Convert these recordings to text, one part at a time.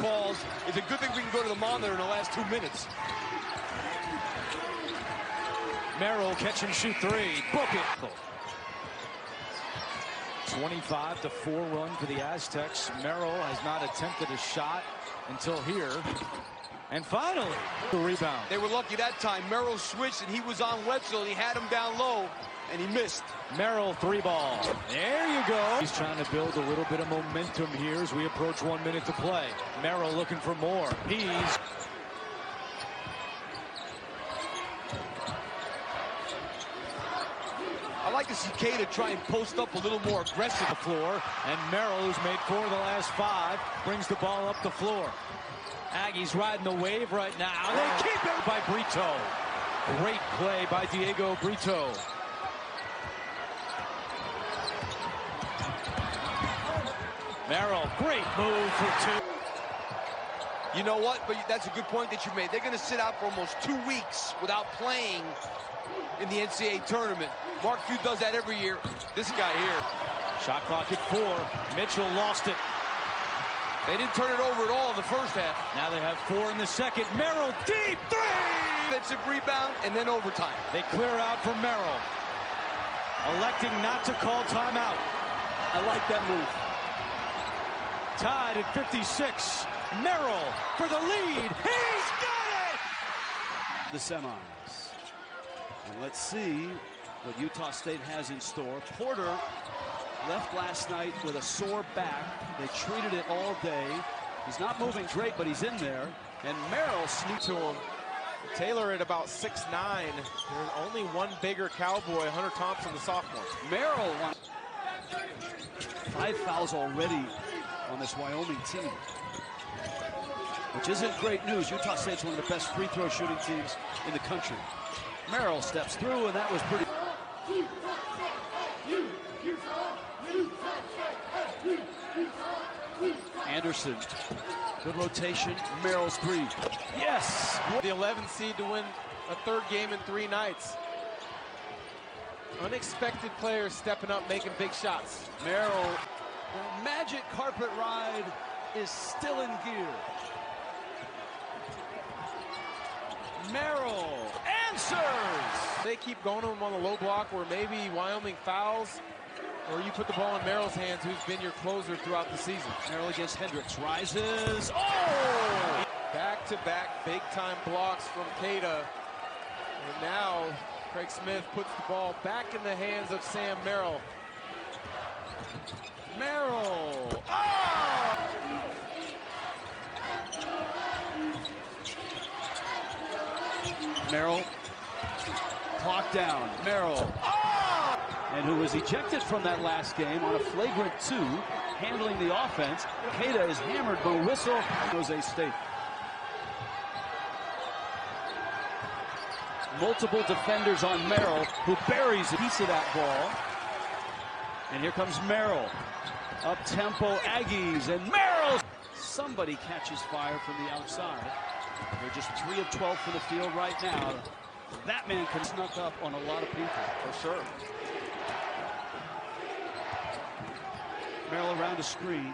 calls. It's a good thing we can go to the monitor in the last 2 minutes. Merrill catch and shoot three. Book it. 25-4 run for the Aztecs. Merrill has not attempted a shot until here. And finally, the rebound. They were lucky that time. Merrill switched and he was on Wetzel. He had him down low and he missed. Merrill, 3-ball. There you go. He's trying to build a little bit of momentum here as we approach 1 minute to play. Merrill looking for more. I like to see Keita try and post up a little more aggressive. The floor, and Merrill, who's made 4 of the last 5, brings the ball up the floor. Aggies riding the wave right now. They keep it by Brito. Great play by Diego Brito. Merrill, great move for 2. You know what? But that's a good point that you made. They're going to sit out for almost 2 weeks without playing in the NCAA tournament. Mark Few does that every year. This guy here. Shot clock at 4. Mitchell lost it. They didn't turn it over at all in the first half. Now they have 4 in the second. Merrill, deep 3! Defensive rebound and then overtime. They clear out for Merrill. Electing not to call timeout. I like that move. Tied at 56. Merrill for the lead. He's got it! The semis. And let's see what Utah State has in store. Porter left last night with a sore back. They treated it all day. He's not moving great, but he's in there. And Merrill sneaked to him. Taylor at about 6'9". There's only one bigger Cowboy, Hunter Thompson, the sophomore. Merrill won 5 fouls already on this Wyoming team, which isn't great news. Utah State's one of the best free throw shooting teams in the country. Merrill steps through, and that was pretty. Anderson, good rotation. Merrill's three. Yes! The 11th seed to win a 3rd game in 3 nights. Unexpected players stepping up, making big shots. Merrill, the magic carpet ride is still in gear. Merrill answers! They keep going to him on the low block where maybe Wyoming fouls, or you put the ball in Merrill's hands, who's been your closer throughout the season. Merrill against Hendricks, rises, oh! Back-to-back big-time blocks from Keita. And now Craig Smith puts the ball back in the hands of Sam Merrill. Merrill, oh! Merrill, clock down, Merrill, oh! And who was ejected from that last game on a flagrant 2, handling the offense. Keita is hammered by a whistle. Jose State. Multiple defenders on Merrill, who buries a piece of that ball. And here comes Merrill. Up-tempo Aggies, and Merrill! Somebody catches fire from the outside. They're just 3 of 12 from the field right now. That man can snuck up on a lot of people. For sure. Merrill around a screen.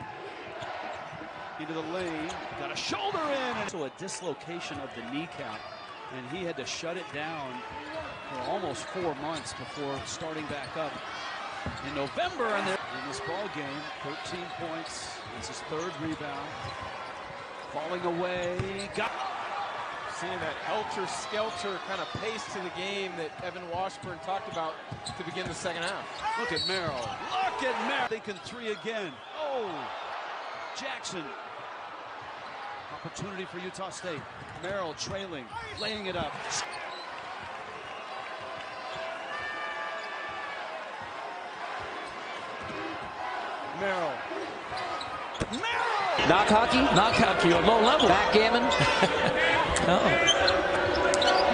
Into the lane. Got a shoulder in. And so a dislocation of the kneecap. And he had to shut it down for almost 4 months before starting back up in November. And in this ball game, 13 points. It's his 3rd rebound. Falling away. Seeing that helter-skelter kind of pace to the game that Evan Washburn talked about to begin the second half. Look at Merrill. Look at Merrill. Thinking 3 again. Oh, Jackson. Opportunity for Utah State. Merrill trailing, laying it up. Merrill. Merrill! Knock hockey on low level. Backgammon.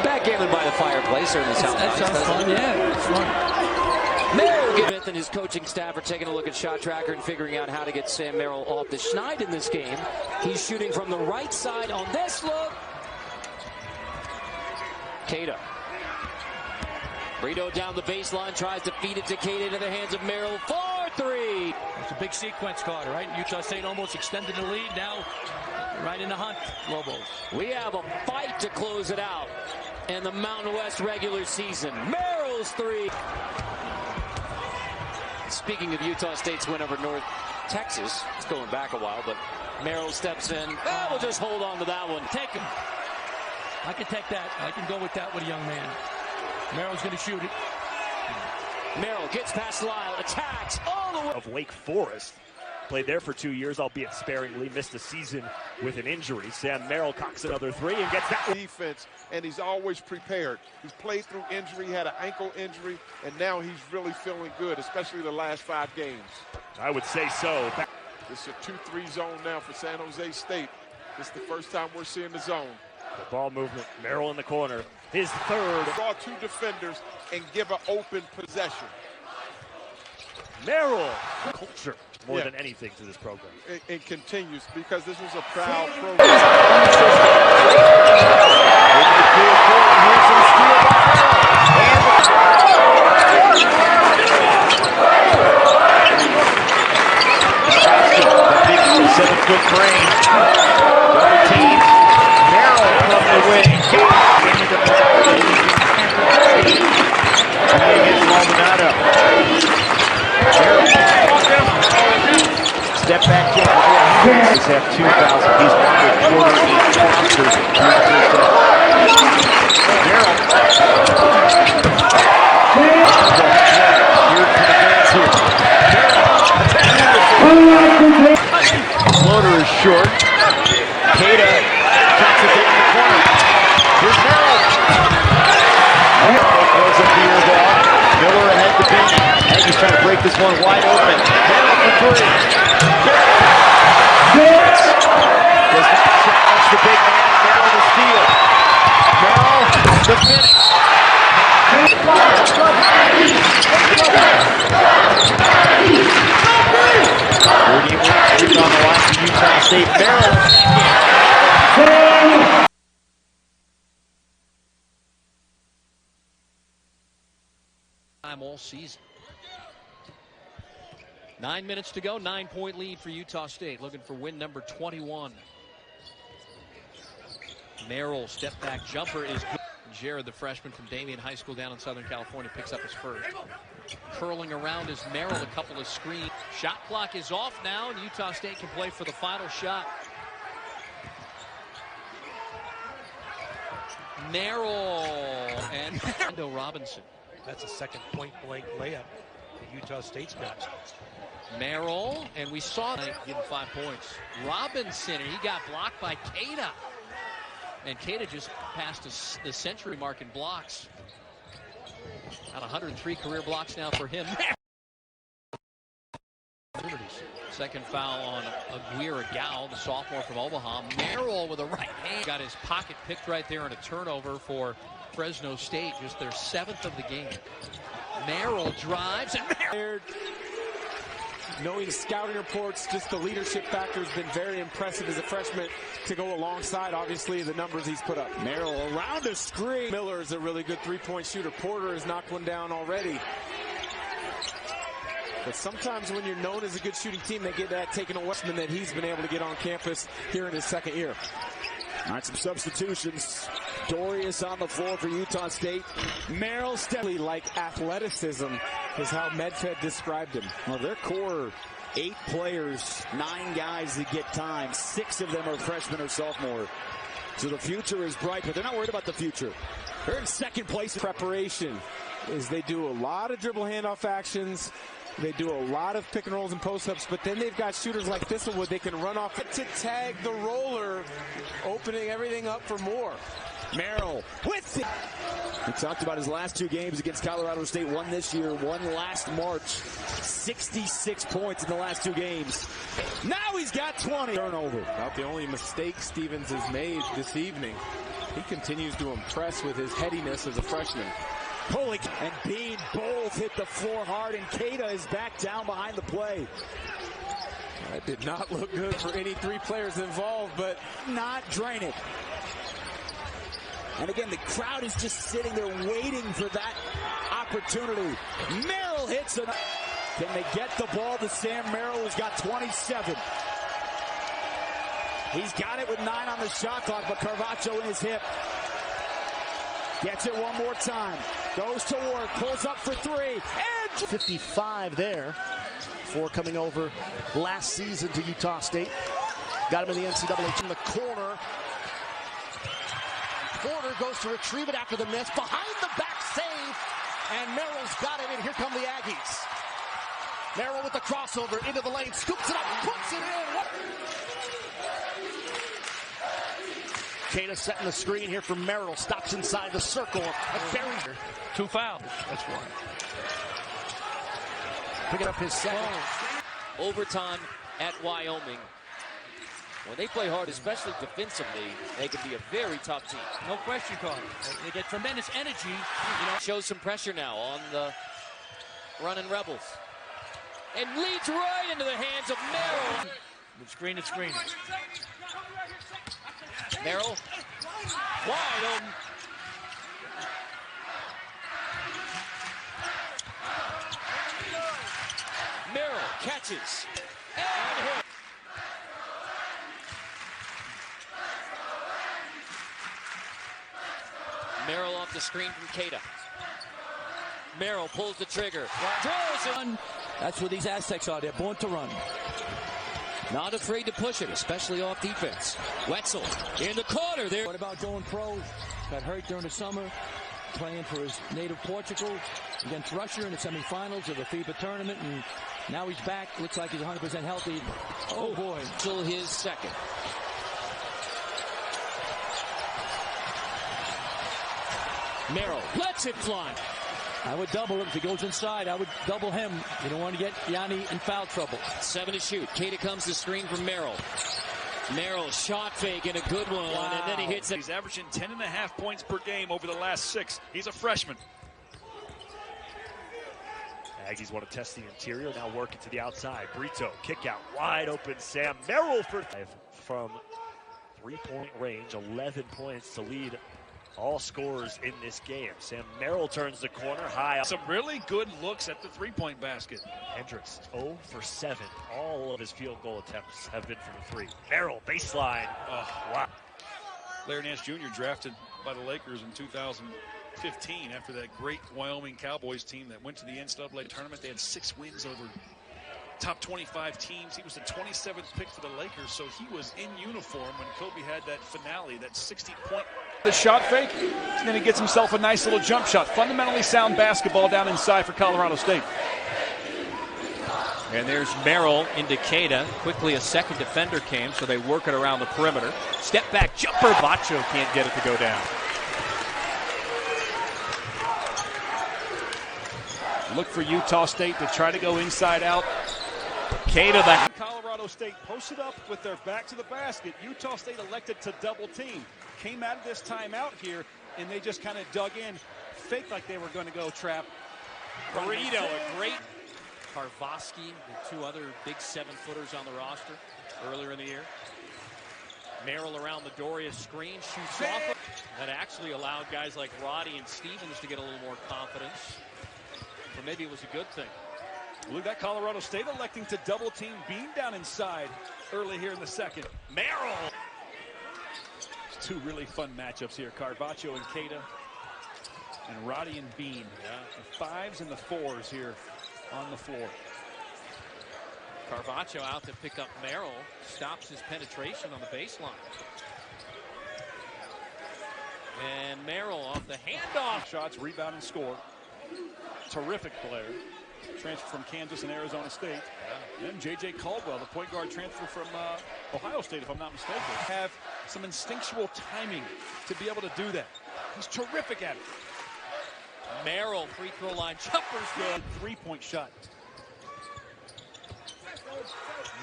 Backgammon by the fireplace, certainly sounds nice. That sounds fun, yeah. It's fun. Merrill Smith and his coaching staff are taking a look at shot tracker and figuring out how to get Sam Merrill off the schneid in this game. He's shooting from the right side on this look. Keita. Brito down the baseline, tries to feed it to Keita into the hands of Merrill. 4-3. It's a big sequence, Carter, right? Utah State almost extended the lead. Now Right in the hunt, Lobos. We have a fight to close it out in the Mountain West regular season. Merrill's three. Speaking of Utah State's win over North Texas, it's going back a while, but Merrill steps in. We'll just hold on to that one. Take him. I can take that. I can go with that with a young man. Merrill's going to shoot it. Merrill gets past Lyle, attacks all the way. Of Wake Forest. Played there for 2 years, albeit sparingly. Missed a season with an injury. Sam Merrill cocks another three and gets that defense, and he's always prepared. He's played through injury, had an ankle injury, and now he's really feeling good, especially the last 5 games. I would say so. It's a 2-3 zone now for San Jose State. This is the first time we're seeing the zone. The ball movement. Merrill in the corner. His third. Draw 2 defenders and give an open possession. Merrill. Culture more than anything to this program. It continues because this was a proud program. The 7-foot frame. Double team. Merrill from the wing. Against Maldonado. Merrill. Step back kick. He's have 2,000. He's won with quarter each bouncer. Merrill. Floater is short. Queta drops it down the corner. Here's Merrill. Throws up the air ball. Miller ahead to beat. Aggies trying to break this one wide open. Merrill for three. Does not challenge the big man. Merrill to steal. Merrill the finish. On the line for Utah State. Merrill. Time all season. 9 minutes to go. 9-point lead for Utah State. Looking for win number 21. Merrill step back jumper is good. Jared, the freshman from Damien High School down in Southern California, picks up his first. Curling around is Merrill, a couple of screens. Shot clock is off now, and Utah State can play for the final shot. Merrill and Orlando Robinson. That's a second point-blank layup that Utah State's got. Merrill, and we saw that give him 5 points. Robinson, and he got blocked by Queta. And Queta just passed the century mark in blocks. At 103 career blocks now for him. Second foul on Aguirre Gal, the sophomore from Omaha. Merrill with a right hand. Got his pocket picked right there in a turnover for Fresno State. Just their 7th of the game. Merrill drives and Merrill. Knowing scouting reports, just the leadership factor has been very impressive as a freshman to go alongside, obviously, the numbers he's put up. Merrill around a screen. Miller is a really good three-point shooter. Porter has knocked one down already. But sometimes when you're known as a good shooting team, they get that taken away from that he's been able to get on campus here in his second year. All right, some substitutions. Dorius on the floor for Utah State. Merrill steadily like athleticism is how Medfed described him. Well, their core, 8 players, 9 guys that get time. 6 of them are freshmen or sophomore. So the future is bright, but they're not worried about the future. They're in second place. Preparation is they do a lot of dribble handoff actions. They do a lot of pick and rolls and post-ups, but then they've got shooters like this one where they can run off to tag the roller, opening everything up for more. Merrill with it. He talked about his last 2 games against Colorado State. One this year, one last March. 66 points in the last 2 games. Now he's got 20. Turnover. About the only mistake Stevens has made this evening. He continues to impress with his headiness as a freshman. Holy, and Bean both hit the floor hard, and Queta is back down behind the play. That did not look good for any 3 players involved, but not drain it. And again, the crowd is just sitting there waiting for that opportunity. Merrill hits it. Can they get the ball to Sam Merrill, who's got 27? He's got it with 9 on the shot clock, but Carvacho in his hip. Gets it one more time. Goes to work, pulls up for 3, and 55 there for coming over last season to Utah State. Got him in the NCAA in the corner. Porter goes to retrieve it after the miss. Behind the back save, and Merrill's got it, and here come the Aggies. Merrill with the crossover into the lane, scoops it up, puts it in. Kata setting the screen here for Merrill. Stops inside the circle. Very 2 fouls. That's one. Picking up his second. Overtime at Wyoming. When they play hard, especially defensively, they can be a very tough team. No question, Carl. They get tremendous energy. Shows some pressure now on the running Rebels. And leads right into the hands of Merrill. Screen and screen. Merrill, wide open. Merrill catches and hits. Merrill off the screen from Kata. Merrill pulls the trigger. Throws it. That's what these Aztecs are. They're born to run. Not afraid to push it, especially off defense. Wetzel in the corner there. What about going pro? Got hurt during the summer, playing for his native Portugal against Russia in the semifinals of the FIBA tournament, and now he's back. Looks like he's 100% healthy. Oh boy. Till his second. Merrill lets it fly. I would double him. If he goes inside, I would double him. You don't want to get Yanni in foul trouble. 7 to shoot. Kata comes to screen from Merrill. Merrill shot fake and a good one, and then he hits it. He's averaging 10.5 points per game over the last 6. He's a freshman. Aggies want to test the interior, now working to the outside. Brito, kick out, wide open. Sam Merrill for 5 from 3-point range, 11 points to lead all scorers in this game. Sam Merrill turns the corner high. Some really good looks at the three-point basket. Hendricks 0 for 7. All of his field goal attempts have been from the 3. Merrill baseline. Oh, wow. Larry Nance Jr. drafted by the Lakers in 2015 after that great Wyoming Cowboys team that went to the NCAA tournament. They had 6 wins over top 25 teams. He was the 27th pick for the Lakers, so he was in uniform when Kobe had that finale, that 60-point. The shot fake, and then he gets himself a nice little jump shot. Fundamentally sound basketball down inside for Colorado State. And there's Merrill into Kata. Quickly a second defender came, so they work it around the perimeter. Step back jumper. Vacho can't get it to go down. Look for Utah State to try to go inside out. Kata, the Colorado State posted up with their back to the basket. Utah State elected to double team. Came out of this timeout here, and they just kind of dug in, faked like they were going to go trap. Burrito, a great. Karvosky, the 2 other big 7-footers on the roster earlier in the year. Merrill around the Doria screen, shoots off. That actually allowed guys like Roddy and Stevens to get a little more confidence. Or maybe it was a good thing. Look at Colorado State electing to double team Bean down inside early here in the second. Merrill! 2 really fun matchups here. Carvacho and Kata, and Roddy and Bean. The 5s and the 4s here on the floor. Carvacho out to pick up Merrill. Stops his penetration on the baseline. And Merrill off the handoff. Shots, rebound, and score. Terrific player. Transfer from Kansas and Arizona State. And J.J. Caldwell, the point guard transfer from Ohio State, if I'm not mistaken. Have some instinctual timing to be able to do that. He's terrific at it. Merrill, free throw line jumper's good. 3-point shot.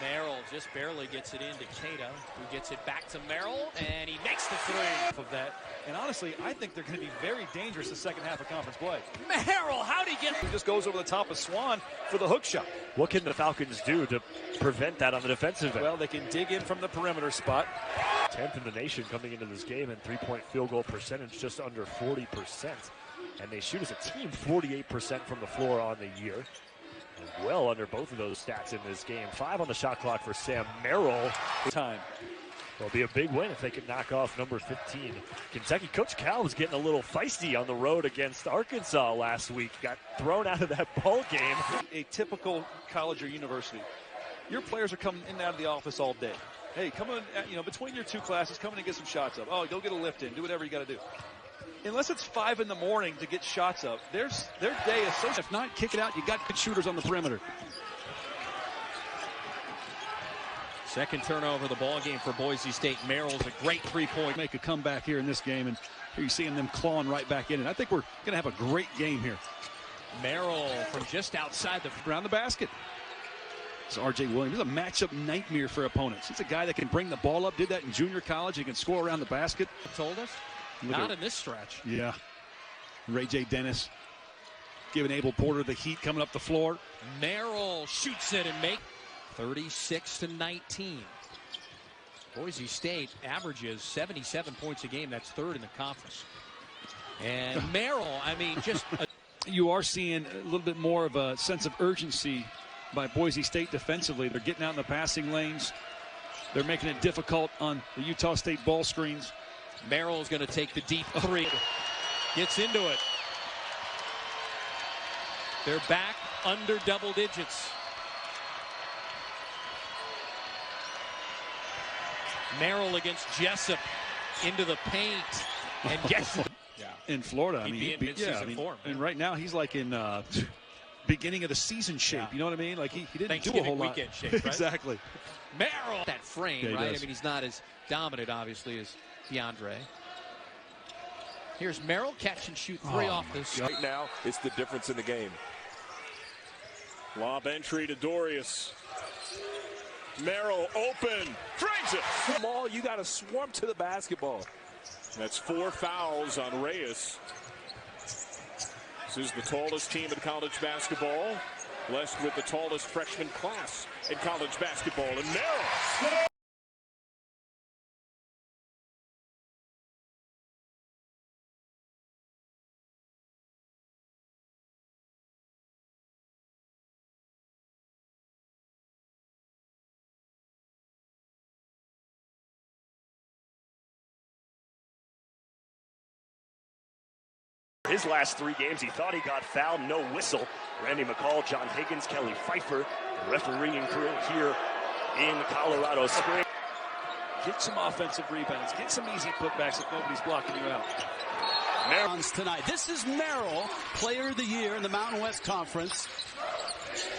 Merrill just barely gets it into Kata, who gets it back to Merrill, and he makes the 3 of that. And honestly, I think they're going to be very dangerous the second half of conference play. Merrill, how'd he get? He just goes over the top of Swan for the hook shot. What can the Falcons do to prevent that on the defensive end? Well, they can dig in from the perimeter spot. 10th in the nation coming into this game, and 3-point field goal percentage just under 40%. And they shoot as a team 48% from the floor on the year. And well under both of those stats in this game. 5 on the shot clock for Sam Merrill. Time. Well, it'll be a big win if they can knock off number 15. Kentucky. Coach Cal was getting a little feisty on the road against Arkansas last week. Got thrown out of that ball game. A typical college or university. Your players are coming in and out of the office all day. Hey, come on, between your two classes, come in and get some shots up. Oh, go get a lift in. Do whatever you got to do. Unless it's 5 in the morning to get shots up, their day is so. If not, kick it out. You got good shooters on the perimeter. Second turnover of the ball game for Boise State. Merrill's a great three-point. Make a comeback here in this game, and here you're seeing them clawing right back in. And I think we're going to have a great game here. Merrill from just outside around the basket. It's R.J. Williams. He's a matchup nightmare for opponents. He's a guy that can bring the ball up. Did that in junior college. He can score around the basket. Told us. Not in this stretch. Yeah. Ray J. Dennis giving Abel Porter the heat coming up the floor. Merrill shoots it and makes 36-19. Boise State averages 77 points a game. That's third in the conference. And Merrill, I mean, just you are seeing a little bit more of a sense of urgency by Boise State defensively. They're getting out in the passing lanes. They're making it difficult on the Utah State ball screens. Merrill's going to take the deep three. Gets into it. They're back under double digits. Merrill against Jessup into the paint. And Jessup. In Florida. And right now he's like in beginning of the season shape. You know what I mean? Like he didn't do a whole lot. Weekend shape, right? Exactly. Merrill. That frame, yeah, right? I mean, he's not as dominant, obviously, as DeAndre. Here's Merrill, catch and shoot three off this. Right now, it's the difference in the game. Lob entry to Dorius. Merrill open. Drains it. Small, you got to swarm to the basketball. That's 4 fouls on Reyes. This is the tallest team in college basketball. Blessed with the tallest freshman class in college basketball. And Merrill. His last 3 games, he thought he got fouled, no whistle. Randy McCall, John Higgins, Kelly Pfeiffer, the refereeing crew here in Colorado Springs. Get some offensive rebounds. Get some easy putbacks if nobody's blocking you out. Merrill tonight. This is Merrill, Player of the Year in the Mountain West Conference.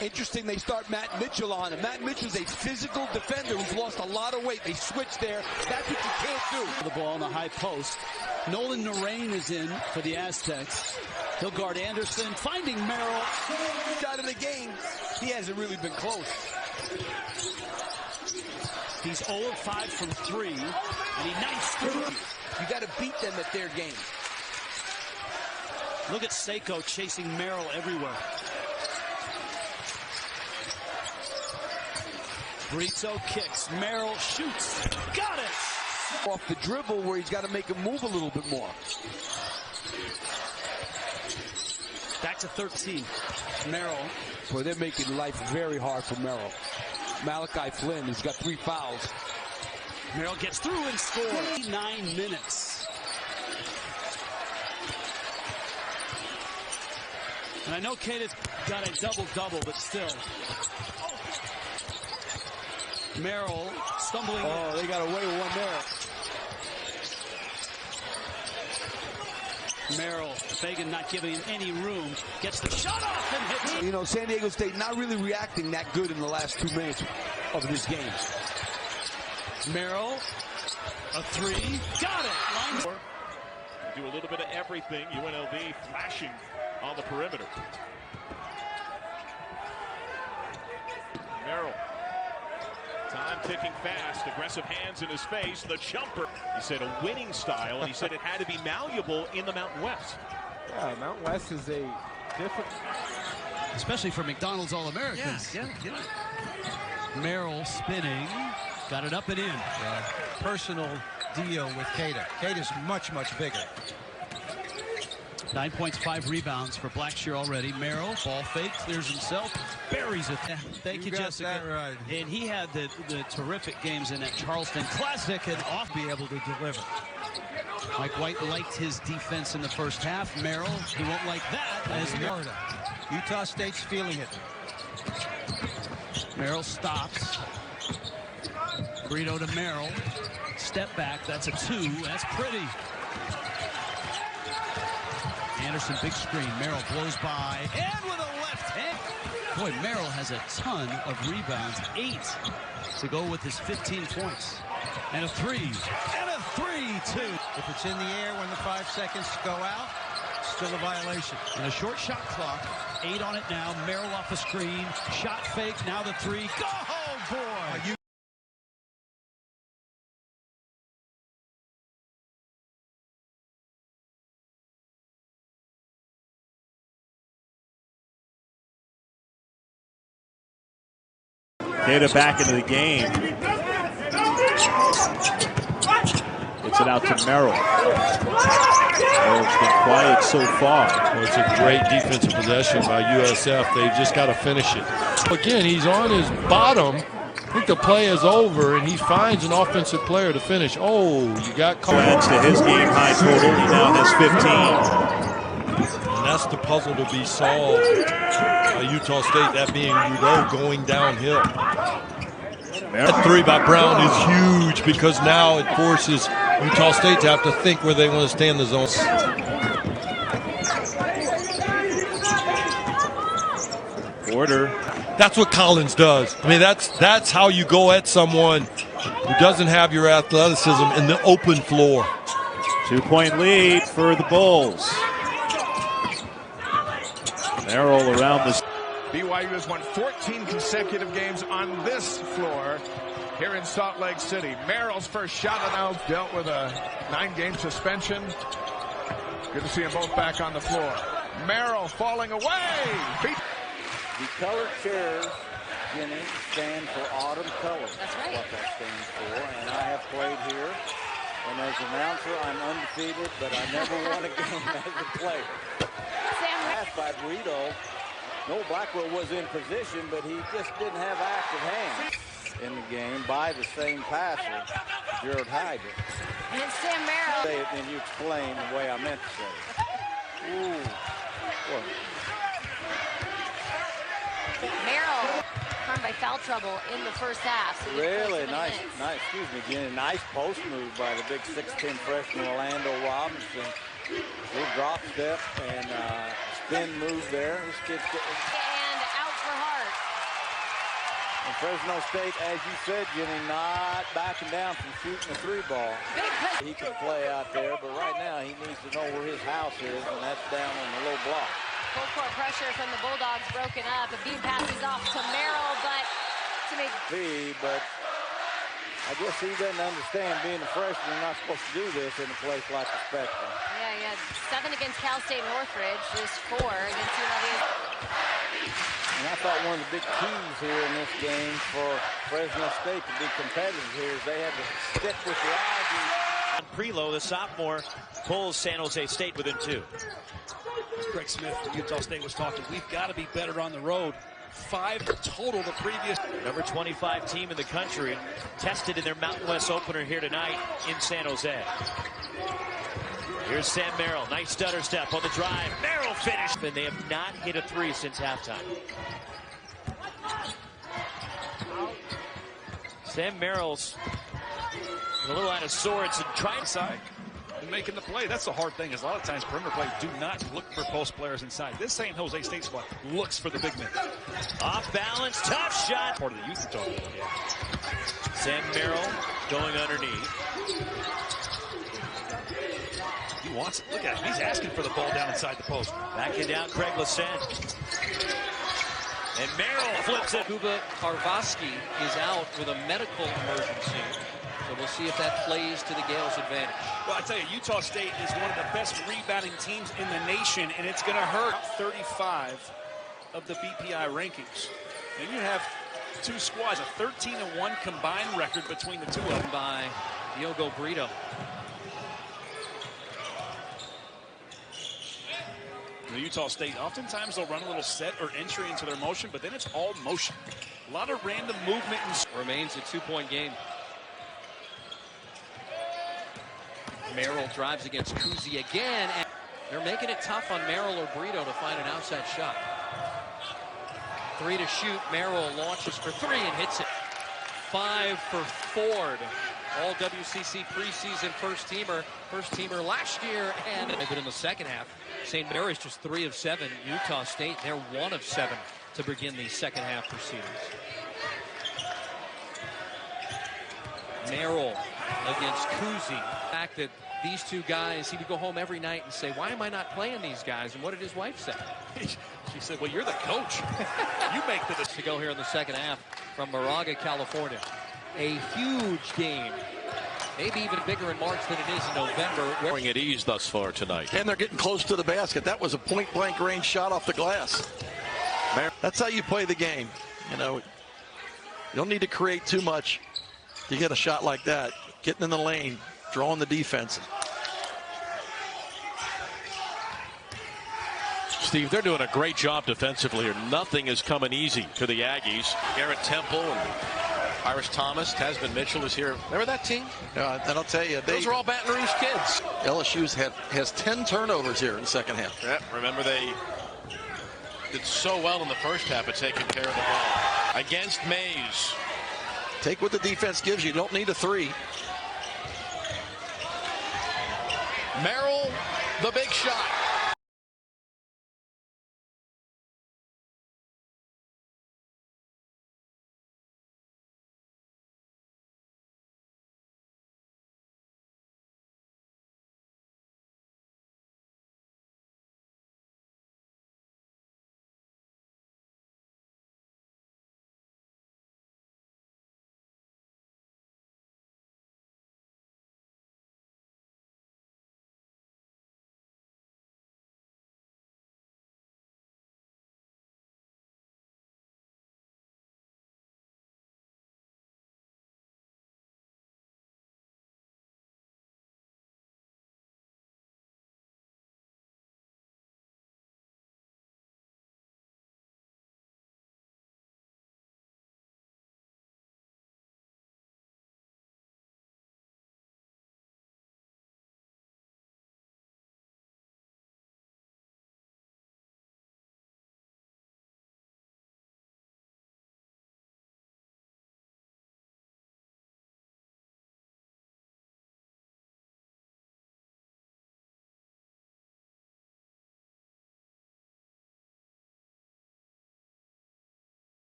Interesting, they start Matt Mitchell on him. Matt Mitchell's a physical defender who's lost a lot of weight. They switch there. That's what you can't do. The ball in the high post. Nolan Narain is in for the Aztecs. He'll guard Anderson, finding Merrill. Out of the game, he hasn't really been close. He's 0 of 5 from 3, and he knifes through. You got to beat them at their game. Look at Seiko chasing Merrill everywhere. Brito kicks. Merrill shoots. Got it! Off the dribble where he's got to make him move a little bit more. Back to 13. Merrill. Boy, they're making life very hard for Merrill. Malachi Flynn has got 3 fouls. Merrill gets through and scores. 9 minutes. And I know Cade's got a double-double, but still. Merrill stumbling. Oh, they got away with one there. Merrill, Fagan not giving him any room. Gets the shot off and hits it. You know, San Diego State not really reacting that good in the last 2 minutes of this game. Merrill, a 3. Got it. Line. Do a little bit of everything. UNLV flashing on the perimeter. Merrill. Time ticking fast. Aggressive hands in his face. The jumper. He said a winning style, and he said it had to be malleable in the Mountain West. Yeah, Mountain West is a different. Especially for McDonald's All-Americans. Yeah. Merrill spinning. Got it up and in. Personal deal with Cada. Cada's much, much bigger. 9 points, 5 rebounds for Blackshear already. Merrill, ball fake, clears himself, buries it. Thank you, Jessica. Right. And he had the terrific games in that Charleston Classic and off be able to deliver. Mike White liked his defense in the first half. Merrill, he won't like that as Florida. Utah State's feeling it. Merrill stops. Brito to Merrill. Step back. That's a 2. That's pretty. Anderson, big screen. Merrill blows by. And with a left hand. Boy, Merrill has a ton of rebounds. 8 to go with his 15 points. And a 3. And a 3-2. If it's in the air when the 5 seconds go out, still a violation. And a short shot clock. 8 on it now. Merrill off a screen. Shot fake. Now the 3. Go, boy! Queta back into the game. Gets it out to Merrill. Merrill's been quiet so far. Well, it's a great defensive possession by USF. They've just got to finish it. Again, he's on his bottom. I think the play is over, and he finds an offensive player to finish. Oh, you got caught. Adds to his game high total. He now has 15. And that's the puzzle to be solved by Utah State, that being Udo going downhill. That 3 by Brown is huge because now it forces Utah State to have to think where they want to stay in the zone. Order. That's what Collins does. I mean, that's how you go at someone who doesn't have your athleticism in the open floor. 2-point lead for the Bulls. Merrill around the... BYU has won 14 consecutive games on this floor here in Salt Lake City. Merrill's first shot now dealt with a 9-game suspension. Good to see them both back on the floor. Merrill falling away. The colored chairs, Jenny, stand for autumn colors. That's right. What that stands for. And I have played here. And as an announcer, I'm undefeated, but I never won a game as a player. Passed by Brito. Noel Blackwell was in position, but he just didn't have active hands in the game by the same passer, Gerald Hyder. And it's Sam Merrill. Say it, and you explain the way I meant to say it. Ooh. Boy. Merrill harmed by foul trouble in the first half. So really nice, excuse me, Jenny, nice post move by the big 6'10" freshman Orlando Robinson. Good drop step and spin move there. This kid's and out for Hart. And Fresno State, as you said, Jenny, not backing down from shooting the 3 ball. He can play out there, but right now he needs to know where his house is, and that's down on the low block. Full court pressure from the Bulldogs broken up. A beat passes off to Merrill, but to make... But I guess he doesn't understand being a freshman. You're not supposed to do this in a place like the Spectrum. Yeah, he had 7 against Cal State Northridge, just 4 against UNLV. And I thought one of the big keys here in this game for Fresno State to be competitive here is they had to stick with the Aggies. Prelo, the sophomore, pulls San Jose State within 2. Craig Smith from Utah State was talking. We've got to be better on the road. 5 total the previous. Number 25 team in the country, tested in their Mountain West opener here tonight in San Jose. Here's Sam Merrill. Nice stutter step on the drive. Merrill finished. And they have not hit a 3 since halftime. Sam Merrill's a little out of sorts and trying inside and making the play. That's the hard thing, is a lot of times perimeter play do not look for post players inside. This San Jose State squad looks for the big men. Off balance, tough shot. Part of the youth total. Yeah. Sam Merrill going underneath. He wants it. Look at him. He's asking for the ball down inside the post. Backing down Craig Lissette. And Merrill flips it. Kuba Karvosky is out with a medical emergency. So we'll see if that plays to the Gales' advantage. Well, I tell you, Utah State is one of the best rebounding teams in the nation, and it's going to hurt. 35 of the BPI rankings. And you have 2 squads, a 13-1 combined record between the 2 of them. By Diogo Brito. Utah State, oftentimes they'll run a little set or entry into their motion, but then it's all motion. A lot of random movement. Remains a 2-point game. Merrill drives against Kuzi again, and they're making it tough on Merrill or Brito to find an outside shot. 3 to shoot. Merrill launches for 3 and hits it. 5 for Ford. All WCC preseason first teamer last year, and but in the second half, St. Mary's just 3 of 7. Utah State, they're 1 of 7 to begin the second half proceedings. Merrill against Kuzi. The fact that these two guys, he would go home every night and say, why am I not playing these guys? And what did his wife say? She said, well, you're the coach. You make the decision. To go here in the second half from Moraga, California. A huge game. Maybe even bigger in March than it is in November. Wearing at ease thus far tonight. And they're getting close to the basket. That was a point-blank range shot off the glass. That's how you play the game. You know, you don't need to create too much to get a shot like that. Getting in the lane, drawing the defense. Steve, they're doing a great job defensively here. Nothing is coming easy to the Aggies. Garrett Temple and Irish Thomas, Tasman Mitchell is here. Remember that team? And I'll tell you, those are all Baton Rouge kids. LSU's has 10 turnovers here in the second half. Yeah, remember they did so well in the first half at taking care of the ball. Against Mays. Take what the defense gives you. You don't need a 3. Merrill, the big shot.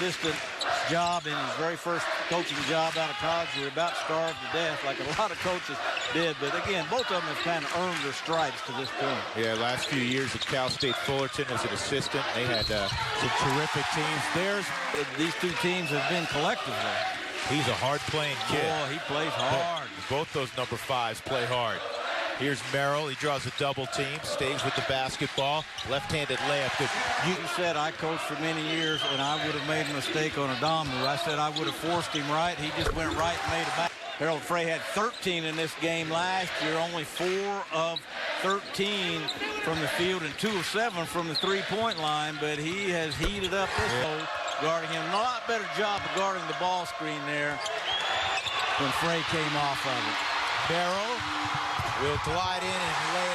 Assistant job in his very first coaching job out of college. We're about starved to death like a lot of coaches did. But again, both of them have kind of earned their stripes to this point. Yeah, last few years at Cal State Fullerton as an assistant, they had some terrific teams. These two teams have been collectively. He's a hard-playing kid. Oh, he plays hard. Both those number 5s play hard. Here's Merrill. He draws a double team, stays with the basketball. Left-handed layup. Good. You said I coached for many years, and I would have made a mistake on a dom move. I said I would have forced him right. He just went right and made a back. Harold Frey had 13 in this game last year, only 4 of 13 from the field and 2 of 7 from the three-point line, but he has heated up this hole, guarding him. A lot better job of guarding the ball screen there when Frey came off of it. Merrill will glide in and lay